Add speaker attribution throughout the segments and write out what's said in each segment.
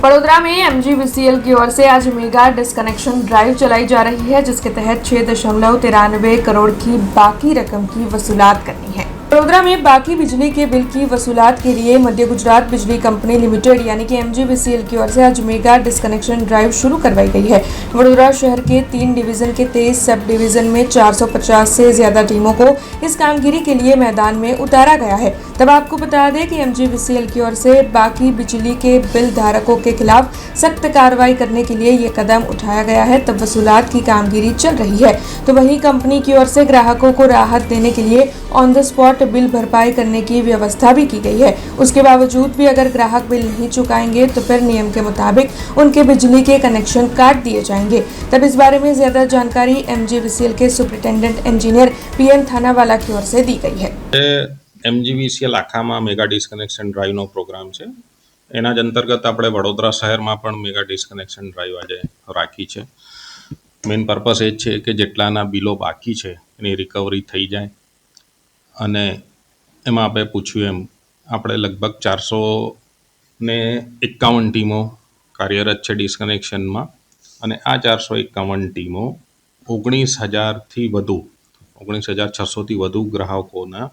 Speaker 1: वडोदरा में एमजीवीसीएल की ओर से आज मेगा डिस्कनेक्शन ड्राइव चलाई जा रही है, जिसके तहत 6.93 करोड़ की बाकी रकम की वसूलात करनी है। वडोदरा में बाकी बिजली के बिल की वसूलात के लिए मध्य गुजरात बिजली कंपनी लिमिटेड यानी कि एमजीवीसीएल की ओर से आज मेगा डिस्कनेक्शन ड्राइव शुरू करवाई गई है। वडोदरा शहर के 3 डिवीजन के 23 सब डिवीजन में 450 से ज्यादा टीमों को इस कामगिरी के लिए मैदान में उतारा गया है। तब आपको बता दें कि एमजीवीसीएल की ओर से बाकी बिजली के बिल धारकों के खिलाफ सख्त कार्रवाई करने के लिए ये कदम उठाया गया है। तब वसूलात की कामगिरी चल रही है, तो वहीं कंपनी की ओर से ग्राहकों को राहत देने के लिए ऑन द स्पॉट बिल भरपाई करने की व्यवस्था भी की गई है। उसके बावजूद भी अगर ग्राहक बिल नहीं चुकाएंगे तो फिर नियम के मुताबिक उनके बिजली के कनेक्शन काट दिए जाएंगे। तब इस बारे में ज्यादा जानकारी एमजीवीसीएल के सुपरिटेंडेंट इंजीनियर पीएन थानावाला की ओर से दी गई है।
Speaker 2: एमजीवीसीएल आखाમાં મેગા ડિસ્કનેક્શન ડ્રાઈવનો પ્રોગ્રામ છે। એના જ અંતર્ગત આપણે વડોદરા શહેરમાં પણ મેગા ડિસ્કનેક્શન ડ્રાઈવ આજે રાખી છે। મેઇન પર્પસ એ જ છે કે જેટલાના બિલો બાકી છે એની રિકવરી થઈ જાય। અને એમાં આપણે પૂછ્યું એમ આપણે લગભગ 451 ટીમો કાર્યરત છે ડિસ્કનેક્શનમાં, અને આ 451 ટીમો 19,000થી વધુ 19,600થી વધુ ગ્રાહકોના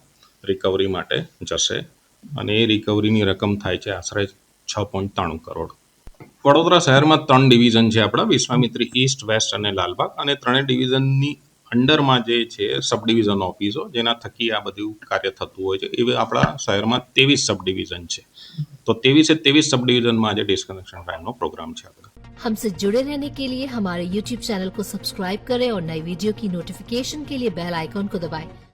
Speaker 2: રિકવરી માટે જશે, અને એ રિકવરીની રકમ થાય છે આશરે 6.93 કરોડ। વડોદરા શહેરમાં 3 ડિવિઝન છે આપણા, વિશ્વામિત્રી ઈસ્ટ, વેસ્ટ અને લાલબાગ, અને ત્રણેય ડિવિઝનની અંડરમાં જે છે સબ ડિવિઝન ઓફિસો જેના થકી આ બધું કાર્ય થતું હોય છે, એવી આપણા શહેરમાં 23 સબ ડિવિઝન છે। તો 23 सब डिवीजन में आज डिस्कनेक्शन ड्राइव प्रोग्राम है।
Speaker 3: हमसे जुड़े रहने के लिए हमारे YouTube चैनल को सब्सक्राइब करें और नई वीडियो की नोटिफिकेशन के लिए बेल आइकॉन को दबाएं।